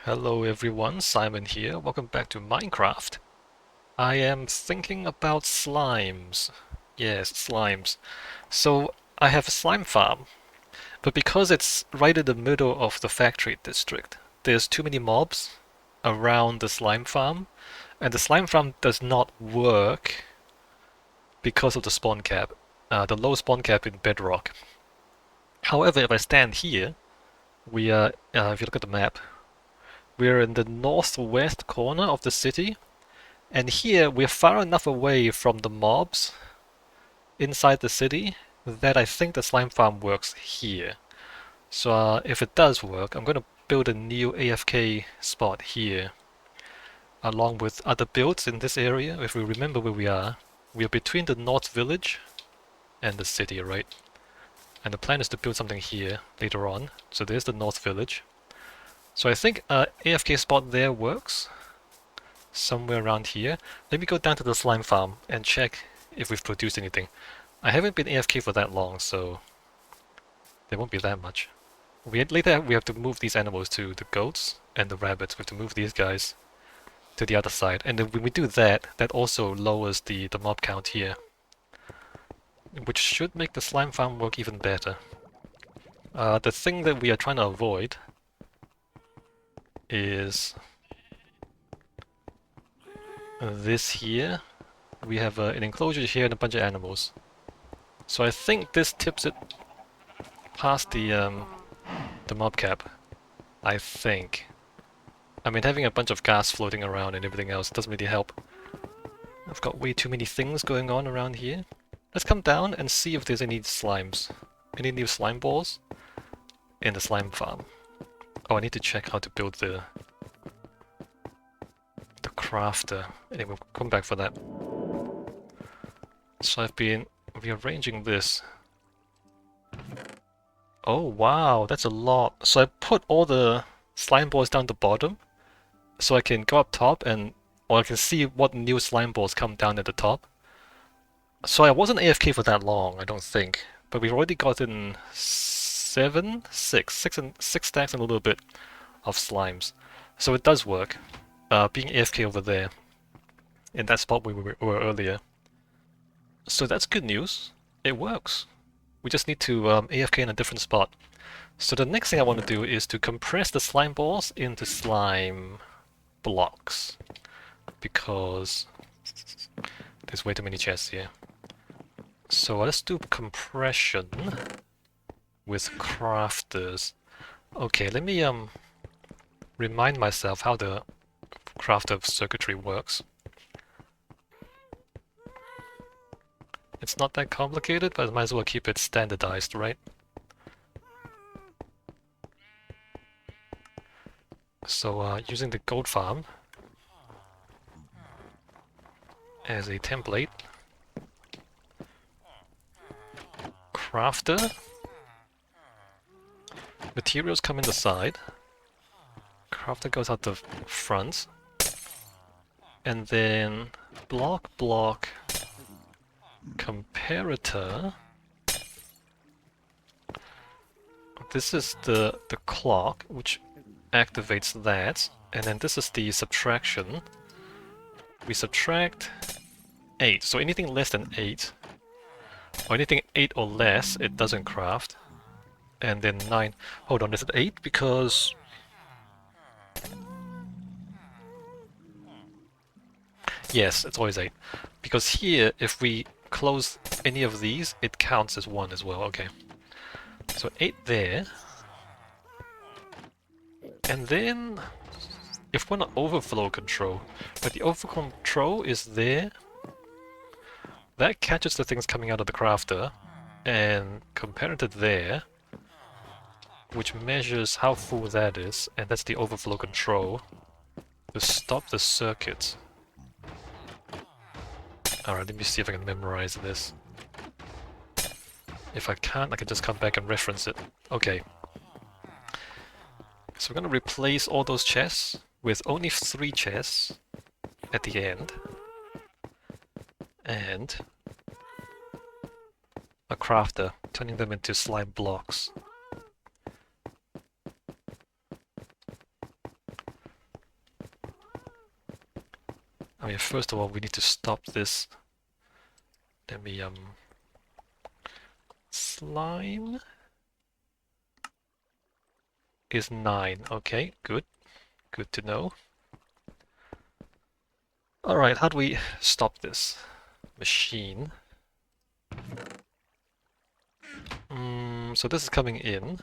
Hello everyone, Simon here. Welcome back to Minecraft. I am thinking about slimes. Yes, slimes. So I have a slime farm, but because it's right in the middle of the factory district, there's too many mobs around the slime farm, and the slime farm does not work because of the spawn cap, the low spawn cap in Bedrock. However, if I stand here, we are, if you look at the map, we're in the northwest corner of the city. And here we're far enough away from the mobs inside the city that I think the slime farm works here. So if it does work, I'm going to build a new AFK spot here, along with other builds in this area. If we remember where we are between the North Village and the city, right? And the plan is to build something here later on. So there's the North Village. So I think AFK spot there works. Somewhere around here. Let me go down to the slime farm and check if we've produced anything. I haven't been AFK for that long, so there won't be that much. Later we have to move these animals to the goats and the rabbits. We have to move these guys to the other side. And then when we do that, that also lowers the mob count here, which should make the slime farm work even better. The thing that we are trying to avoid is this here. We have an enclosure here and a bunch of animals. So I think this tips it past the mob cap. I think. I mean, having a bunch of gas floating around and everything else doesn't really help. I've got way too many things going on around here. Let's come down and see if there's any slimes. Any new slime balls in the slime farm. Oh, I need to check how to build the crafter. Anyway, we'll come back for that. So I've been rearranging this. Oh wow, that's a lot. So I put all the slime balls down the bottom, so I can go up top or I can see what new slime balls come down at the top. So I wasn't AFK for that long, I don't think, but we've already gotten six stacks and a little bit of slimes. So it does work, being AFK over there, in that spot we were earlier. So that's good news. It works. We just need to AFK in a different spot. So the next thing I want to do is to compress the slime balls into slime blocks, because there's way too many chests here. So let's do compression with crafters. Okay, let me remind myself how the crafter circuitry works. It's not that complicated, but I might as well keep it standardized, right? So using the gold farm as a template, crafter, materials come in the side, crafter goes out the front, and then block, comparator. This is the clock, which activates that, and then this is the subtraction. We subtract 8, so anything less than 8, or anything 8 or less, it doesn't craft. And then 9. Hold on, is it 8? Because... yes, it's always 8. Because here, if we close any of these, it counts as 1 as well. Okay. So 8 there. And then, if we're not overflow control, but the overflow control is there, that catches the things coming out of the crafter and compared to there, which measures how full that is, and that's the overflow control to stop the circuit. Alright, let me see if I can memorize this. If I can't, I can just come back and reference it. Okay. So we're going to replace all those chests with only 3 chests at the end. And a crafter, turning them into slime blocks. I mean, first of all, we need to stop this. Let me, slime is 9. Okay, good. Good to know. Alright, how do we stop this? Machine. So this is coming in.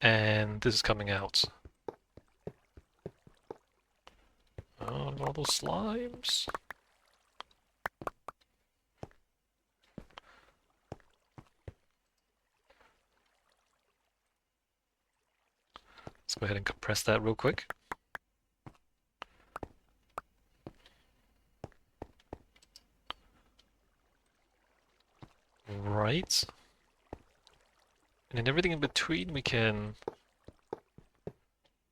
And this is coming out. Oh, all those slimes. Let's go ahead and compress that real quick. Right. And then everything in between we can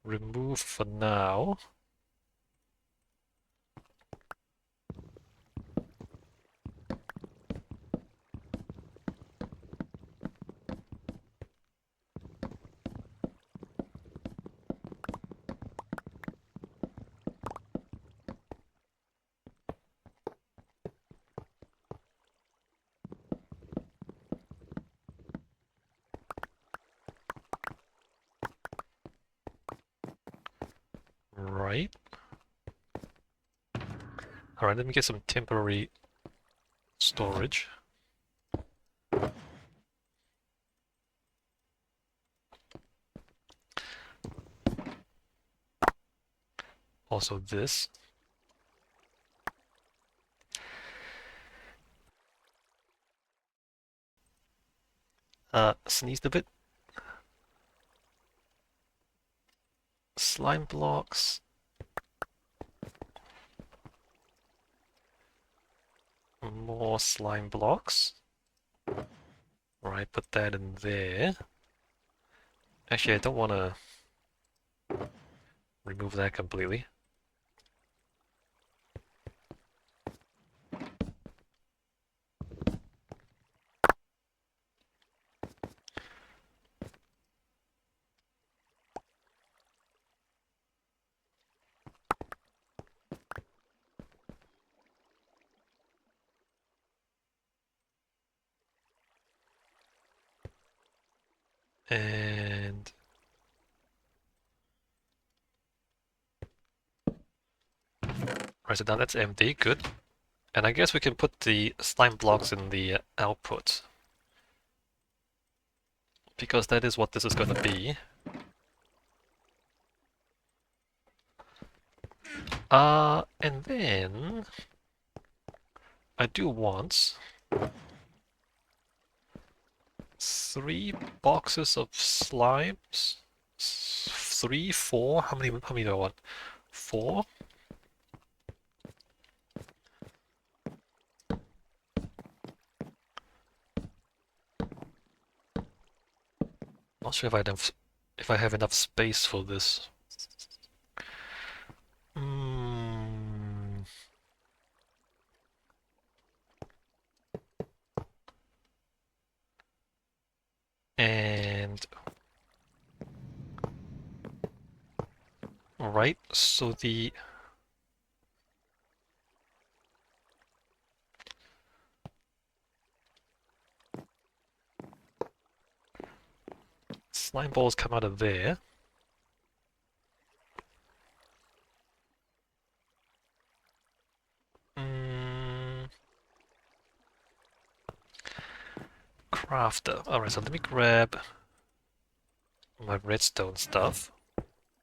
remove for now. Right. Alright, let me get some temporary storage. Also this. Sneezed a bit. Slime blocks. More slime blocks. Right, put that in there. Actually, I don't want to remove that completely. And right, so now that's empty, good. And I guess we can put the slime blocks in the output. Because that is what this is going to be. And then I do want 3 boxes of slimes. 3, 4? How many do I want? 4? Not sure if I have enough space for this. And right, so the slime balls come out of there. Crafter. Alright, so let me grab my redstone stuff.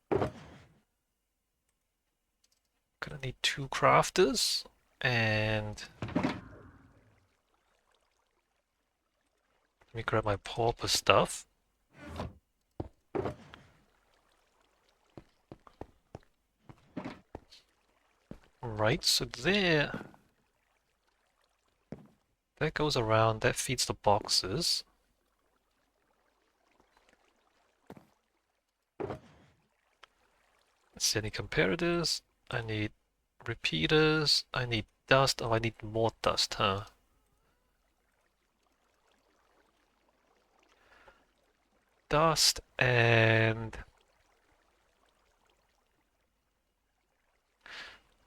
Gonna need 2 crafters, and let me grab my pauper stuff. Right, so there. That goes around, that feeds the boxes. Let's see, any comparators? I need repeaters, I need dust, oh I need more dust, huh? Dust and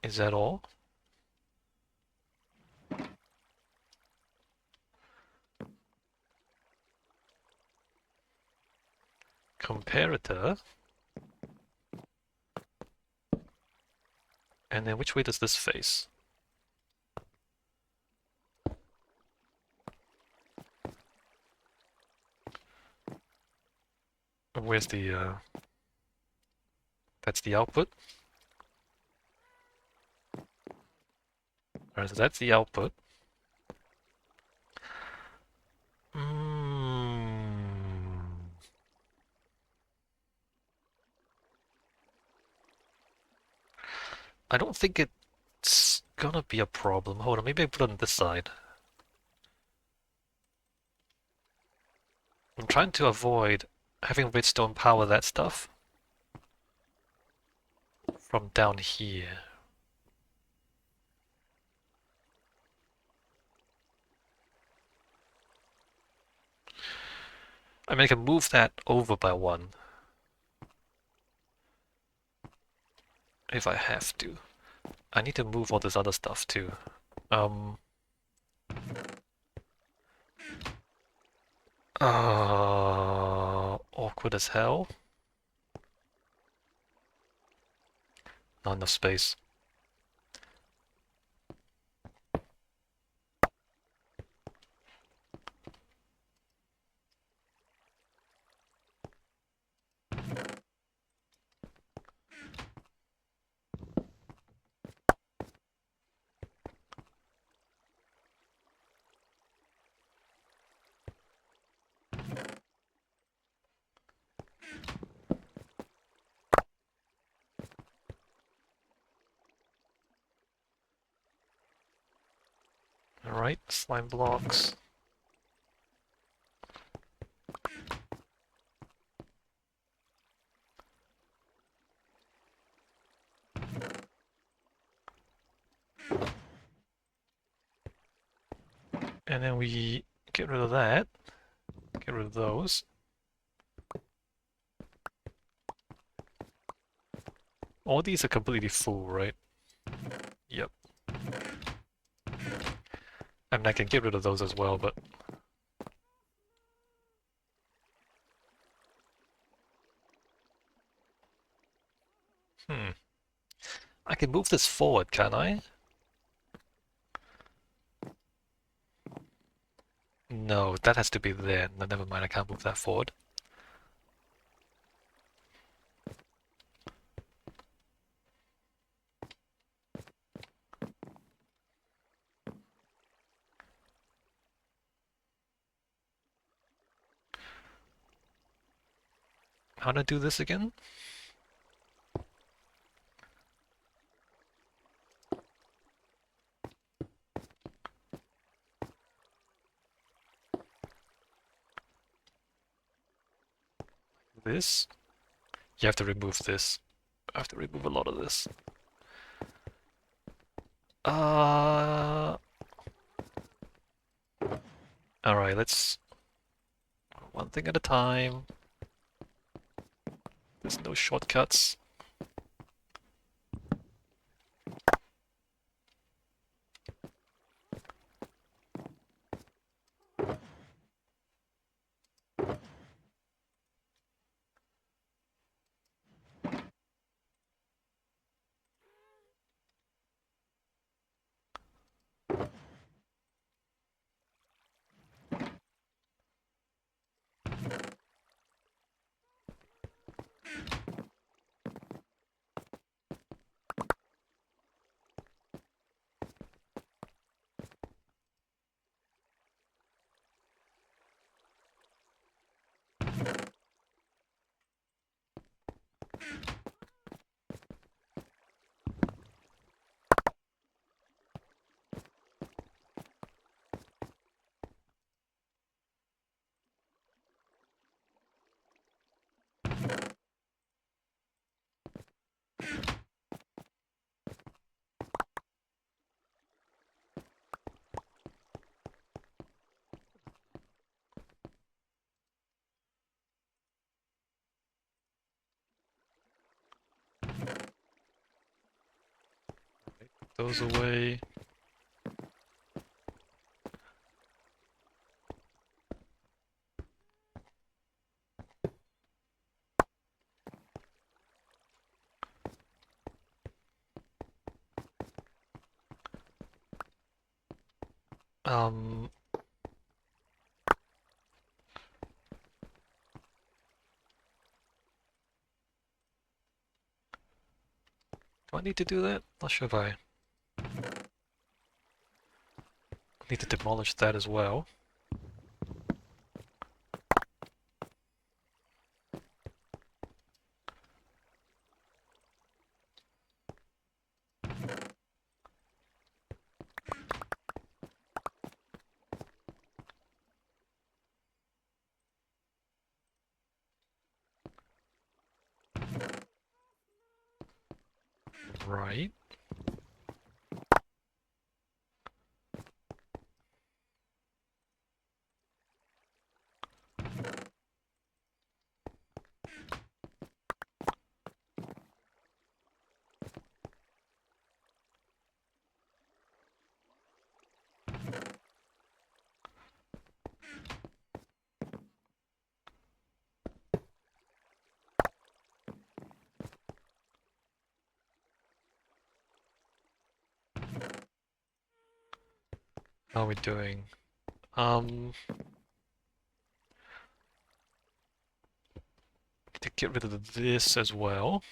Is that all? Comparator. And then which way does this face? Where's the, that's the output? Alright, so that's the output. I don't think it's gonna be a problem. Hold on, maybe I put it on this side. I'm trying to avoid having redstone power that stuff from down here. I mean, I can move that over by one if I have to. I need to move all this other stuff too. Um, awkward as hell. Not enough space. Alright, slime blocks. And then we get rid of that. Get rid of those. All these are completely full, right? Yep. I mean, I can get rid of those as well, but... I can move this forward, can I? No, that has to be there. No, never mind, I can't move that forward. How do I do this again? This? You have to remove this. I have to remove a lot of this. Alright, let's... one thing at a time. There's no shortcuts. those away. Um, do I need to do that? Not sure if I need to demolish that as well. Right. How are we doing? To get rid of this as well.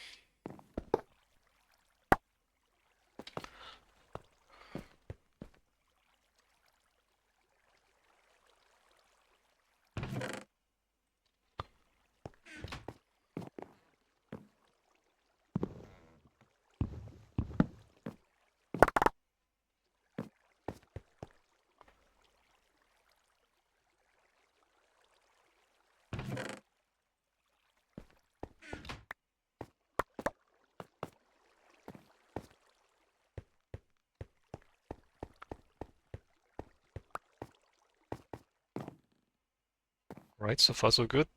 Right, so far so good.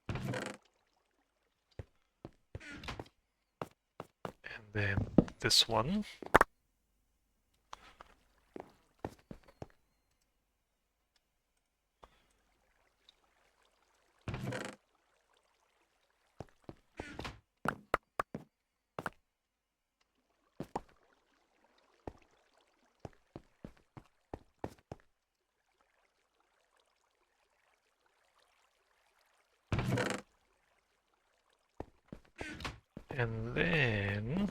And then this one. And then...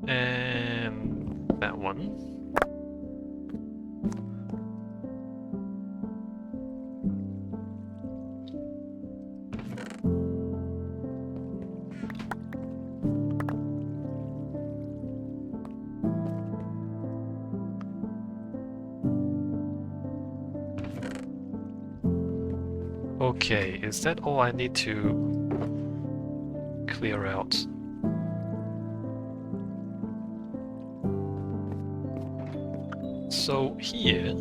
And that one. Okay, is that all I need to clear out? So here...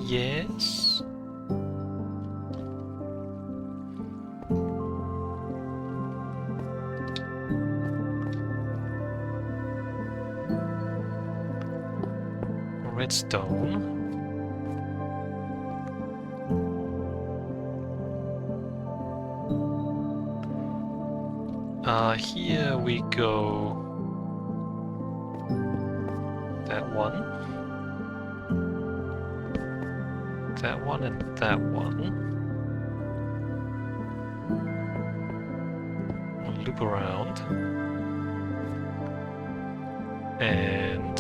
Yes. Redstone. Here we go. That one. That one and that one. loop around. And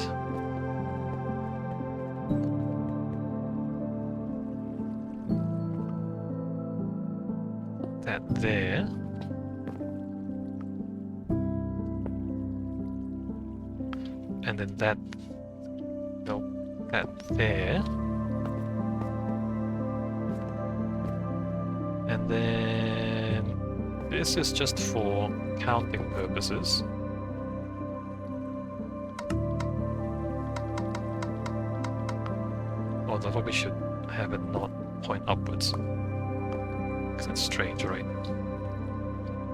that there. And then that, nope, that there. And then this is just for counting purposes. Although we should have it not point upwards. Because that's strange, right?